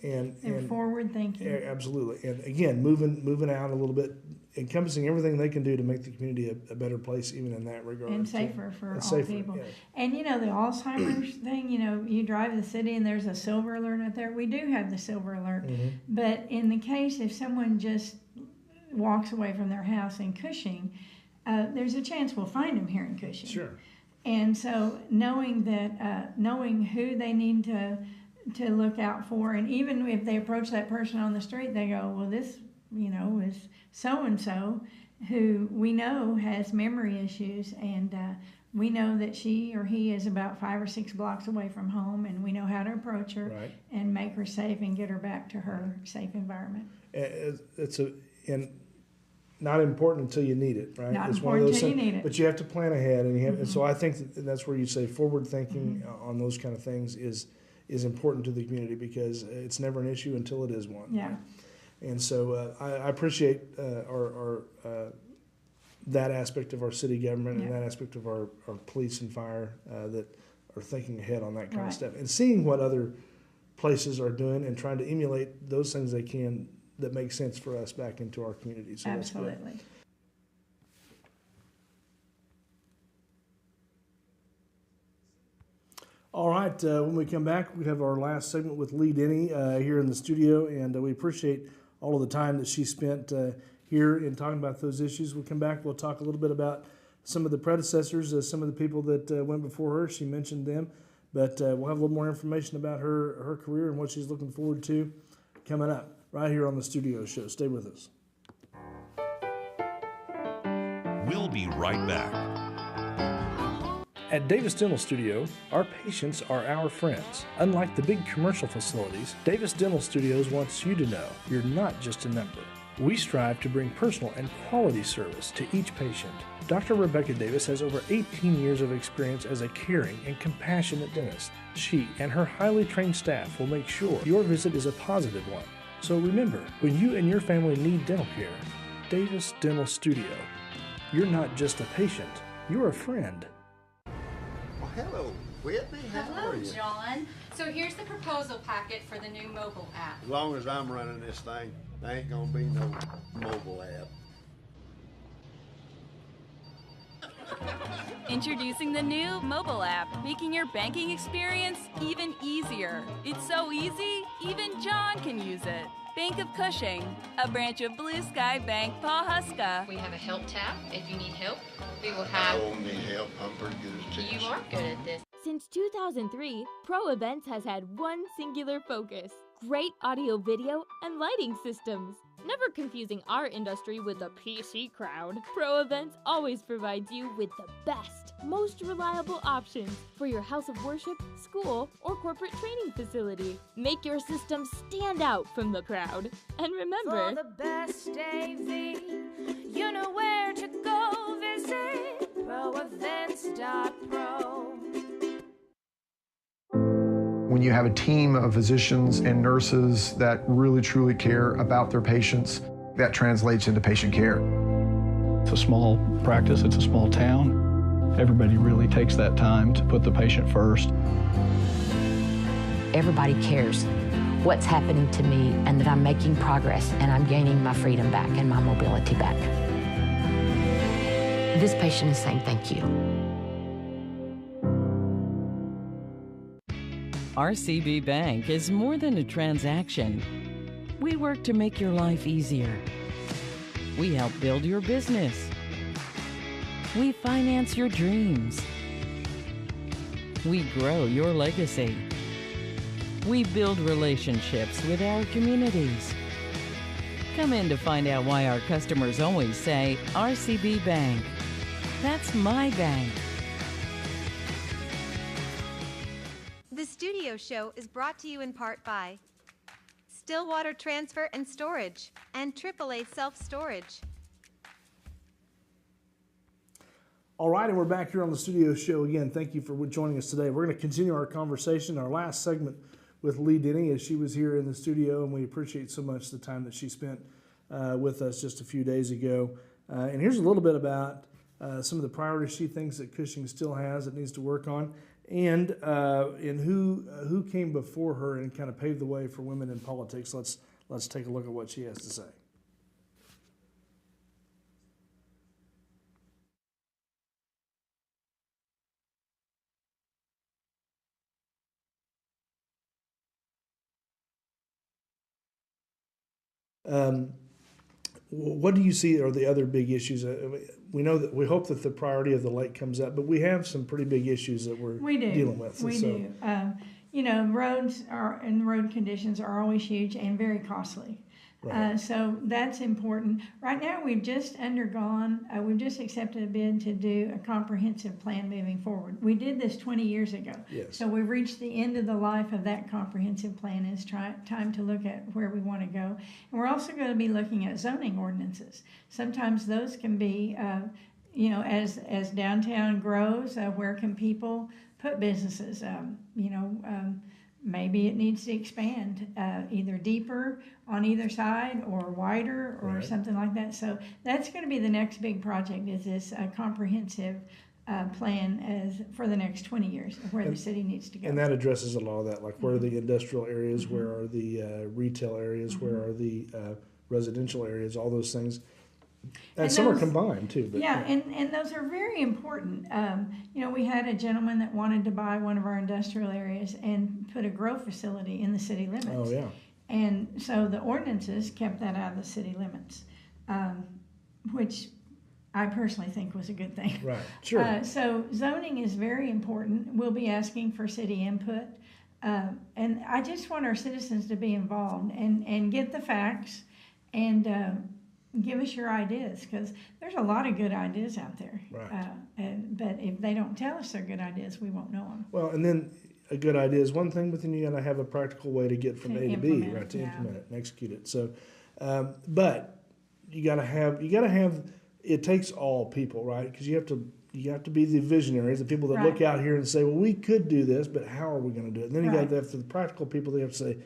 and forward thinking. Absolutely, and again, moving out a little bit, encompassing everything they can do to make the community a better place, even in that regard, and safer for all people. Yeah. And the Alzheimer's thing, you drive the city and there's a silver alert out there. We do have the silver alert, but in the case if someone just walks away from their house in Cushing, there's a chance we'll find them here in Cushing. Sure. And so knowing who they need to look out for, and even if they approach that person on the street, they go, well, this, is so-and-so who we know has memory issues, and we know that she or he is about 5 or 6 blocks away from home, and we know how to approach her and make her safe and get her back to her safe environment. And not important until you need it, right? Not it's important one of those until things, you need it. But you have to plan ahead, and and so I think that's where you say forward thinking on those kind of things is important to the community, because it's never an issue until it is one. Yeah. Right? And so I appreciate our that aspect of our city government and that aspect of our police and fire that are thinking ahead on that kind of stuff, and seeing what other places are doing and trying to emulate those things they can that make sense for us back into our community. So absolutely. That's good. All right, when we come back, we have our last segment with Lee Denney here in the studio, and we appreciate all of the time that she spent here in talking about those issues. We'll come back, we'll talk a little bit about some of the predecessors, some of the people that went before her. She mentioned them, but we'll have a little more information about her career and what she's looking forward to coming up right here on the Studio Show. Stay with us. We'll be right back. At Davis Dental Studio, our patients are our friends. Unlike the big commercial facilities, Davis Dental Studios wants you to know you're not just a number. We strive to bring personal and quality service to each patient. Dr. Rebecca Davis has over 18 years of experience as a caring and compassionate dentist. She and her highly trained staff will make sure your visit is a positive one. So remember, when you and your family need dental care, Davis Dental Studio. You're not just a patient, you're a friend. Well, hello, Whitney. How are you? John. So here's the proposal packet for the new mobile app. As long as I'm running this thing, there ain't gonna be no mobile app. Introducing the new mobile app, making your banking experience even easier. It's so easy, even John can use it. Bank of Cushing, a branch of Blue Sky Bank, Pawhuska. We have a help tab if you need help. We will have... I don't need help. I'm pretty good at this. You are good at this. Since 2003, Pro Events has had one singular focus: great audio, video, and lighting systems. Never confusing our industry with the PC crowd, Pro Events always provides you with the best, most reliable options for your house of worship, school, or corporate training facility. Make your system stand out from the crowd. And remember, for the best AV, you know where to go visit proevents.pro. When you have a team of physicians and nurses that really truly care about their patients, that translates into patient care. It's a small practice, it's a small town. Everybody really takes that time to put the patient first. Everybody cares what's happening to me and that I'm making progress and I'm gaining my freedom back and my mobility back. This patient is saying thank you. RCB Bank is more than a transaction. We work to make your life easier. We help build your business. We finance your dreams. We grow your legacy. We build relationships with our communities. Come in to find out why our customers always say, RCB Bank. That's my bank. The Studio Show is brought to you in part by Stillwater Transfer and Storage and AAA Self-Storage. All right, and we're back here on the Studio Show again. Thank you for joining us today. We're going to continue our conversation, our last segment with Lee Denney, as she was here in the studio, and we appreciate so much the time that she spent with us just a few days ago. And here's a little bit about some of the priorities she thinks that Cushing still has that needs to work on, and who came before her and kind of paved the way for women in politics. Let's take a look at what she has to say. What do you see are the other big issues? We hope that the priority of the lake comes up, but we have some pretty big issues that we're dealing with. We do. Roads and road conditions are always huge and very costly. Right. So that's important. Right now, we've just accepted a bid to do a comprehensive plan moving forward. We did this 20 years ago. Yes. So we've reached the end of the life of that comprehensive plan. It's time to look at where we want to go. And we're also going to be looking at zoning ordinances. Sometimes those can be, as downtown grows, where can people put businesses? Maybe it needs to expand either deeper on either side or wider or something like that. So that's going to be the next big project, is this comprehensive plan for the next 20 years of where the city needs to go. And that addresses a lot of that, like where are the industrial areas, where are the retail areas, where are the residential areas, all those things. And some are combined too. But, and those are very important. We had a gentleman that wanted to buy one of our industrial areas and put a grow facility in the city limits. Oh, yeah. And so the ordinances kept that out of the city limits, which I personally think was a good thing. Right, sure. So zoning is very important. We'll be asking for city input. And I just want our citizens to be involved and get the facts and give us your ideas, because there's a lot of good ideas out there. Right. But if they don't tell us they're good ideas, we won't know them. Well, and then a good idea is one thing, but then you got to have a practical way to get from A to B, right? To implement it and execute it. So, but you got to have. It takes all people, right? Because you have to be the visionaries, the people that look out here and say, well, we could do this, but how are we going to do it? And then you got to have the practical people. They have to say,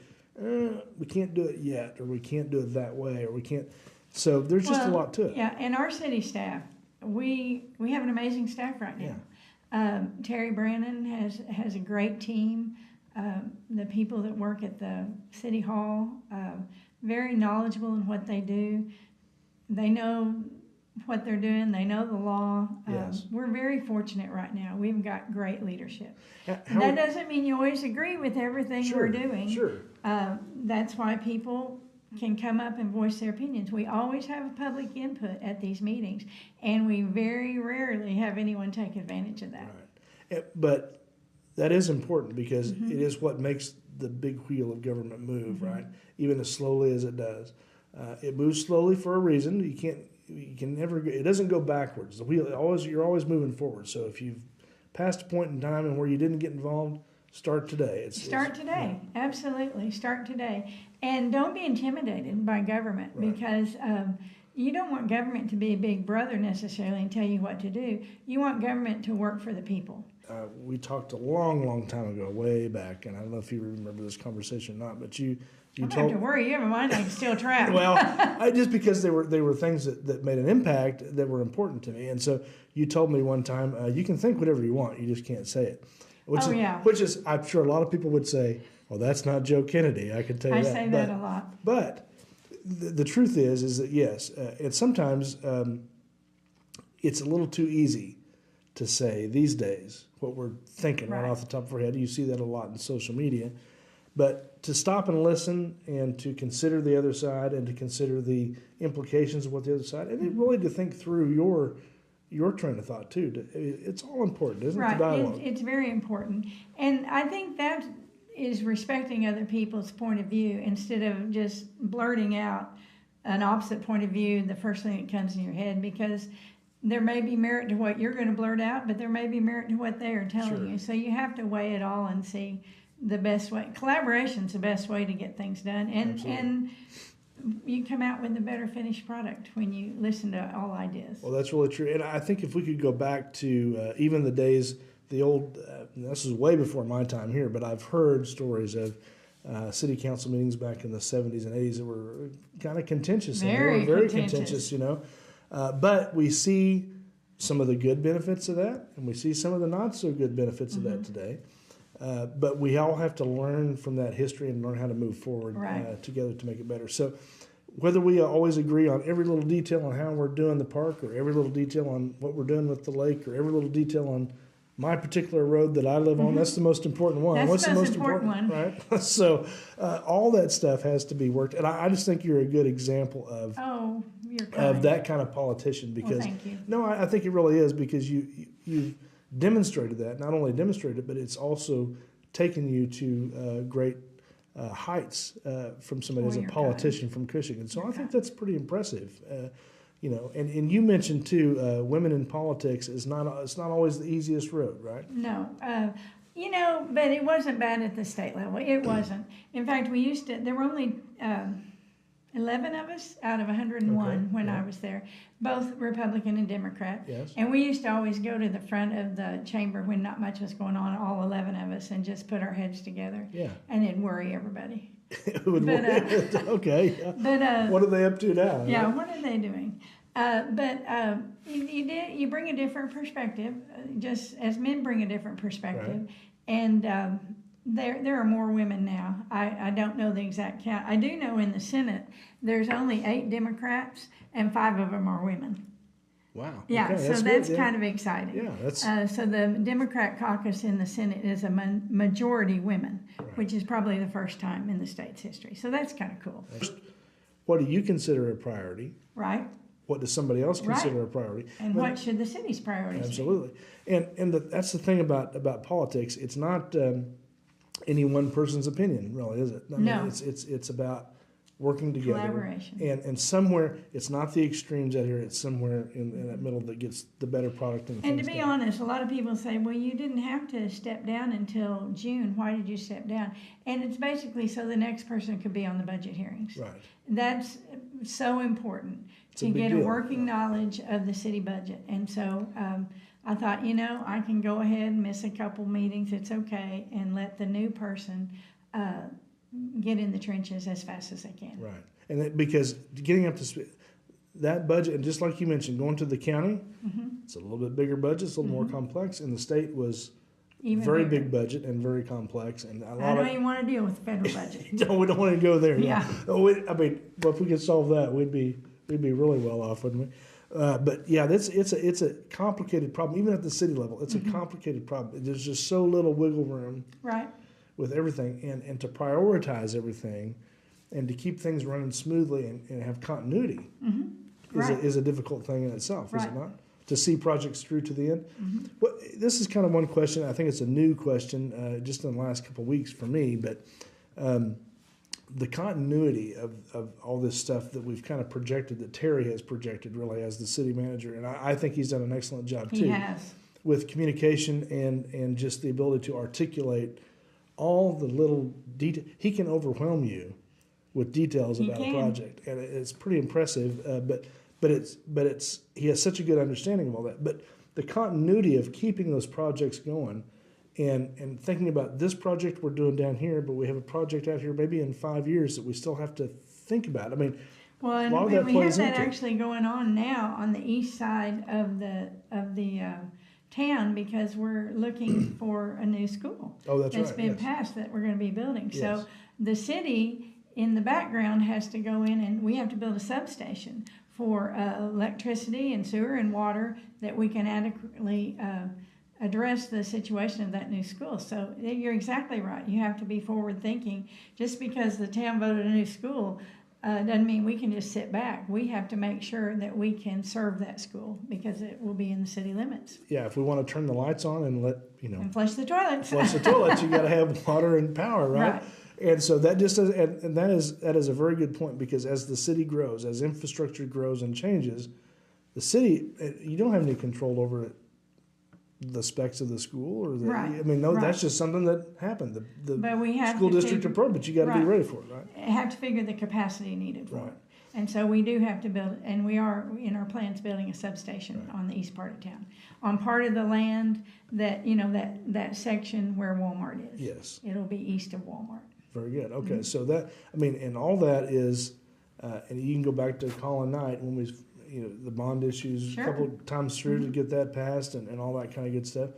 we can't do it yet, or we can't do it that way, or we can't. So there's just a lot to it. Yeah, and our city staff, we have an amazing staff right now. Yeah. Terry Brannon has a great team. The people that work at the city hall, very knowledgeable in what they do. They know what they're doing. They know the law. Yes. We're very fortunate right now. We've got great leadership. That doesn't mean you always agree with everything we're doing. Sure. That's why people can come up and voice their opinions. We always have public input at these meetings, and we very rarely have anyone take advantage of that. Right. But that is important, because it is what makes the big wheel of government move, right? Even as slowly as it does. It moves slowly for a reason. You can never. It doesn't go backwards. The wheel you're always moving forward. So if you've passed a point in time and where you didn't get involved, start today. Start today. Absolutely. Start today. And don't be intimidated by government, because you don't want government to be a big brother necessarily and tell you what to do. You want government to work for the people. We talked a long time ago, way back, and I don't know if you remember this conversation or not, but you don't have to worry. You have a mind I can still track. Well, just because they were things that made an impact that were important to me. And so you told me one time, you can think whatever you want, you just can't say it. Which is, I'm sure a lot of people would say, well, that's not Joe Kennedy. I can tell you that. I say that a lot. But the truth is that yes, and sometimes it's a little too easy to say these days what we're thinking right off the top of our head. You see that a lot in social media. But to stop and listen and to consider the other side and to consider the implications of what the other side, and then really to think through your train of thought too. It's all important, isn't it? The dialogue. It's very important. And I think that is respecting other people's point of view instead of just blurting out an opposite point of view the first thing that comes in your head, because there may be merit to what you're going to blurt out, but there may be merit to what they are telling you. So you have to weigh it all and see the best way. Collaboration's the best way to get things done, and you come out with a better finished product when you listen to all ideas. Well, that's really true. And I think if we could go back to even the days, the old, this is way before my time here, but I've heard stories of city council meetings back in the 70s and 80s that were kind of contentious. Very contentious, you know. But we see some of the good benefits of that, and we see some of the not so good benefits of that today. But we all have to learn from that history and learn how to move forward together to make it better. So whether we always agree on every little detail on how we're doing the park, or every little detail on what we're doing with the lake, or every little detail on my particular road that I live on, that's the most important one. That's What's the most important one? Right? So all that stuff has to be worked. And I just think you're a good example of that kind of politician, because thank you. No, I think it really is, because you've demonstrated that. Not only demonstrated it, but it's also taken you to great heights from somebody as a politician from Cushing. And so I think that's pretty impressive. You know, and you mentioned too, women in politics it's not always the easiest road, right? No, you know, but it wasn't bad at the state level. It wasn't. In fact, there were only 11 of us out of 101 when I was there, both Republican and Democrat. Yes. And we used to always go to the front of the chamber when not much was going on, all 11 of us, and just put our heads together. Yeah. And it'd worry everybody. Okay. But what are they up to now? Yeah, what are they doing? You bring a different perspective, just as men bring a different perspective, and there are more women now. I don't know the exact count. I do know in the Senate there's only 8 Democrats and 5 of them are women. Wow. Yeah, okay, so that's kind of exciting. Yeah, that's. So the Democrat caucus in the Senate is a majority women, which is probably the first time in the state's history. So that's kind of cool. What do you consider a priority? Right. What does somebody else consider a priority? And what should the city's priorities be? Absolutely. And that's the thing about politics. It's not any one person's opinion, really, is it? I mean, it's about working together. Collaboration. And somewhere, it's not the extremes out here, it's somewhere in that middle that gets the better product. And to be honest, a lot of people say, well, you didn't have to step down until June. Why did you step down? And it's basically so the next person could be on the budget hearings. Right. That's so important to get a working knowledge of the city budget. And so I thought, I can go ahead and miss a couple meetings. It's okay. And let the new person get in the trenches as fast as they can. Right. And because getting up to speed, that budget, and just like you mentioned, going to the county, it's a little bit bigger budget, it's a little more complex, and the state was even very big budget and very complex. And a lot I know you want to deal with the federal budget. No, we don't want to go there. Yeah. I mean, but if we could solve that, we'd be really well off, wouldn't we? But yeah, it's a complicated problem. Even at the city level, it's a complicated problem. There's just so little wiggle room. Right. With everything, and to prioritize everything, and to keep things running smoothly and have continuity is a difficult thing in itself, is it not? To see projects through to the end. Well, this is kind of one question. I think it's a new question, just in the last couple of weeks for me. But the continuity of all this stuff that we've kind of projected, that Terry has projected, really as the city manager, and I think he's done an excellent job too. He has. With communication and just the ability to articulate all the little detail. He can overwhelm you with details about a project, and it's pretty impressive. But he has such a good understanding of all that. But the continuity of keeping those projects going, and thinking about this project we're doing down here, but we have a project out here maybe in 5 years that we still have to think about. I mean, well, and a lot of that we plays have that into actually going on now on the east side of the town, because we're looking for a new school. Oh, that's right. That's been passed that we're going to be building. Yes. So the city in the background has to go in, and we have to build a substation for electricity and sewer and water, that we can adequately address the situation of that new school. So you're exactly right. You have to be forward thinking. Just because the town voted a new school doesn't mean we can just sit back. We have to make sure that we can serve that school because it will be in the city limits. Yeah, if we want to turn the lights on and and flush the toilets. Flush the toilets, you got to have water and power, right? And so that just is, and that is a very good point, because as the city grows, as infrastructure grows and changes, the city, you don't have any control over it, the specs of the school or the, right. I mean, no, that's just something that happened. But we have school to district approach, but you got to be ready for it, right? Have to figure the capacity needed for it. And so we do have to build, and we are in our plans building a substation on the east part of town, on part of the land that, that section where Walmart is. Yes. It'll be east of Walmart. Very good. Okay, so that, I mean, and all that is, and you can go back to Colin Knight when we, the bond issues a couple of times through to get that passed and all that kind of good stuff.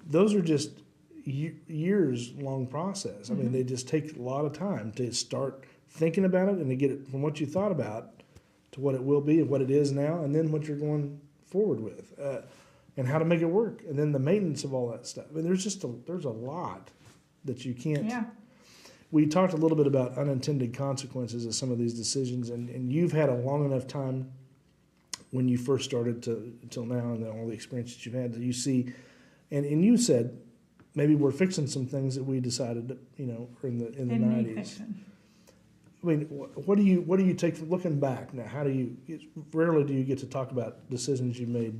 Those are just years long process. I mean, they just take a lot of time to start thinking about it and to get it from what you thought about to what it will be and what it is now, and then what you're going forward with, and how to make it work, and then the maintenance of all that stuff. I mean, there's a lot that you can't. Yeah. We talked a little bit about unintended consequences of some of these decisions, and you've had a long enough time when you first started until now, and all the experience that you've had, that you see, and you said maybe we're fixing some things that we decided, in the 90s. I mean, what do you take from looking back now? Rarely do you get to talk about decisions you made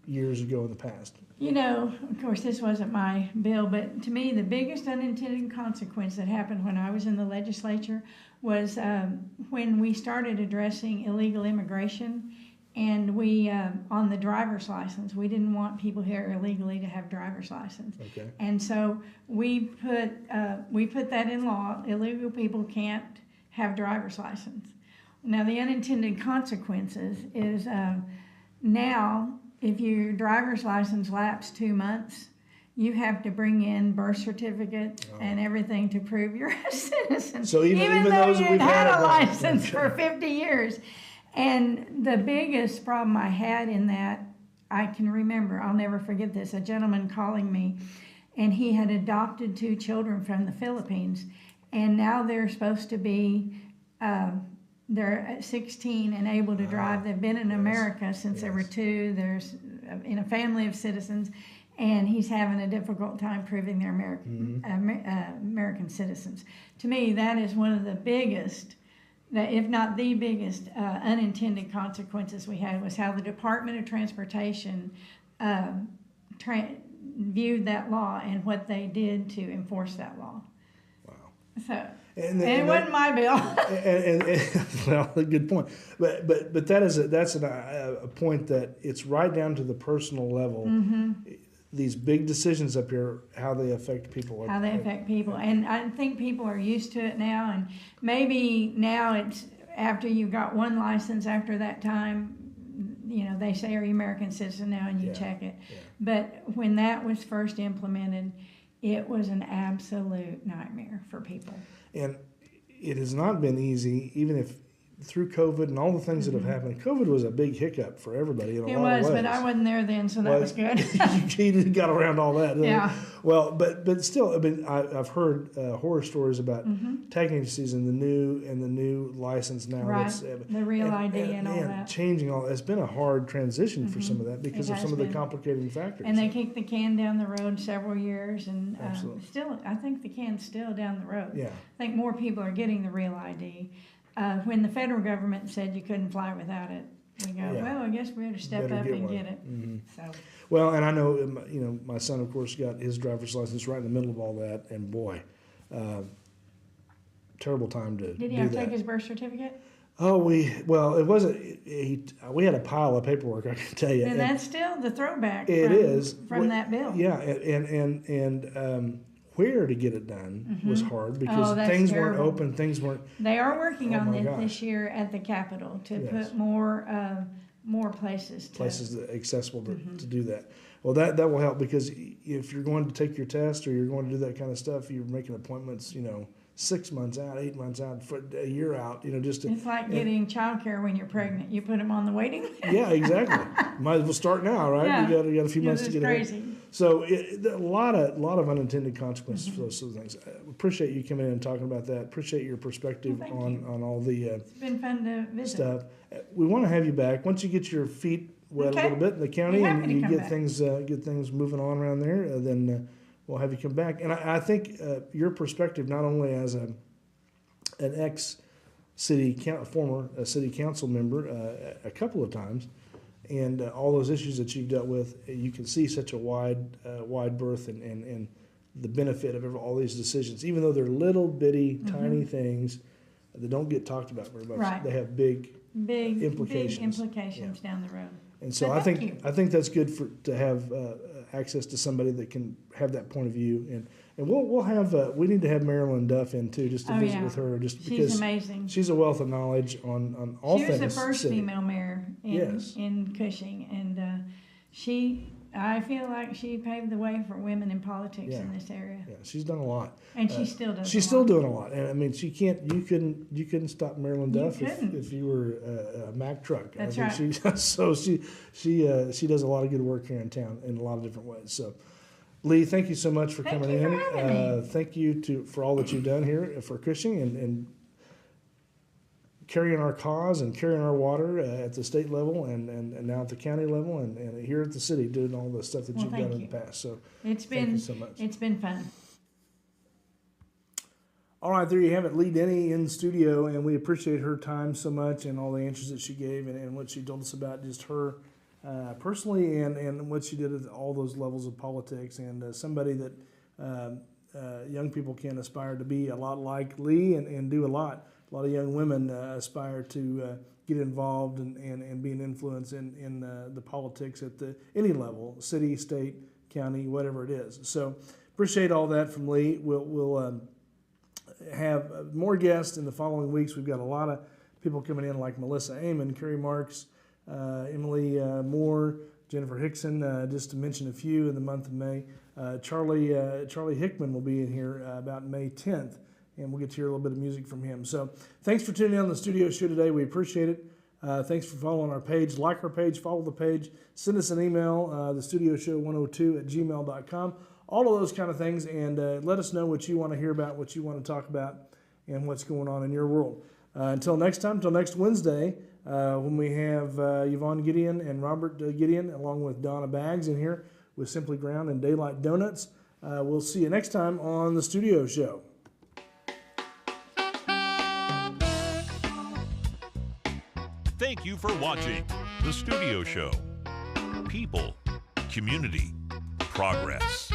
years ago in the past. Of course, this wasn't my bill, but to me, the biggest unintended consequence that happened when I was in the legislature was when we started addressing illegal immigration, and we, on the driver's license, we didn't want people here illegally to have driver's license. Okay. And so we put that in law. Illegal people can't have driver's license. Now, the unintended consequences is now, if your driver's license lapsed 2 months, you have to bring in birth certificate and everything to prove you're a citizen. So even though those you've had a license for 50 years. And the biggest problem I had in that, I can remember, I'll never forget this, a gentleman calling me, and he had adopted 2 children from the Philippines, and now they're supposed to be, they're 16 and able to drive. They've been in America since they were 2. There's in a family of citizens, and he's having a difficult time proving they're American citizens. To me, that is one of the biggest, if not the biggest, unintended consequences we had, was how the Department of Transportation viewed that law and what they did to enforce that law. Wow. So. And it wasn't my bill. Well, good point. But that's a point that it's right down to the personal level. Mm-hmm. These big decisions up here, how they affect people. How they affect people. And I think people are used to it now. And maybe now it's after you got one license, after that time, they say, are you American citizen now? And you check it. Yeah. But when that was first implemented, it was an absolute nightmare for people. And it has not been easy, even if through COVID and all the things that have happened. COVID was a big hiccup for everybody in a lot of ways. It was, but I wasn't there then, so that was good. You got around all that. Yeah. Well, but still, I mean, I've heard horror stories about tag agencies and the new license now. Right. The real ID and all that. Changing all. It's been a hard transition for some of that because of some of the complicating factors. And they kicked the can down the road several years, and still, I think the can's still down the road. Yeah. I think more people are getting the real ID. When the federal government said you couldn't fly without it, we go, well, I guess we better step up and get it. Mm-hmm. So. Well, and I know, my son, of course, got his driver's license right in the middle of all that, and boy, terrible time to do that. Did he have to take his birth certificate? Oh, it wasn't. We had a pile of paperwork, I can tell you. And that's still the throwback. From that bill. Yeah, and where to get it done was hard because things weren't open, things weren't. They are working on it this year at the Capitol to put more places accessible to do that. Well, that will help, because if you're going to take your test or you're going to do that kind of stuff, you're making appointments, 6 months out, 8 months out, for a year out, just to, It's like getting childcare when you're pregnant. You put them on the waiting list. Yeah, exactly. Might as well start now, right? Yeah. You got a few months to get crazy. ahead. So a lot of unintended consequences for those sort of things. I appreciate you coming in and talking about that. Appreciate your perspective on all the It's been fun to visit. stuff. We want to have you back once you get your feet wet a little bit in the county and you get things moving on around there. Then we'll have you come back. And I think your perspective, not only as an former city council member a couple of times, and all those issues that you've dealt with, you can see such a wide berth and the benefit of all these decisions, even though they're little bitty, tiny things that don't get talked about very much. Right. They have big implications. Big implications down the road. And so I think that's good to have access to somebody that can have that point of view, and we'll have we need to have Marilyn Duff in too, just to visit with her, just because she's amazing. She's a wealth of knowledge on all things. She was the first city. female mayor in Cushing, and I feel like she paved the way for women in politics in this area. Yeah, she's done a lot, and she still does. She's still doing a lot, and I mean, you couldn't stop Marilyn Duff if you were a Mack truck. That's right. She does a lot of good work here in town in a lot of different ways. So, Lee, thank you so much for coming in. Thank you for all that you've done here for Cushing and carrying our cause and carrying our water at the state level and now at the county level and here at the city, doing all the stuff that you've done in the past. So thank you so much. It's been fun. All right, there you have it, Lee Denney in studio, and we appreciate her time so much and all the answers that she gave and what she told us about just her personally and what she did at all those levels of politics, and somebody that young people can aspire to be a lot like Lee and do a lot. A lot of young women aspire to get involved and be an influence in the politics at any level, city, state, county, whatever it is. So appreciate all that from Lee. We'll have more guests in the following weeks. We've got a lot of people coming in like Melissa Amon, Kerry Marks, Emily Moore, Jennifer Hickson, just to mention a few in the month of May. Charlie Hickman will be in here about May 10th. And we'll get to hear a little bit of music from him. So thanks for tuning in on the studio show today. We appreciate it. Thanks for following our page. Like our page, follow the page. Send us an email, thestudioshow102@gmail.com. All of those kind of things. And let us know what you want to hear about, what you want to talk about, and what's going on in your world. Until next time, until next Wednesday, when we have Yvonne Gideon and Robert Gideon, along with Donna Baggs in here with Simply Ground and Daylight Donuts. We'll see you next time on The Studio Show. Thank you for watching The Studio Show. People, community, progress.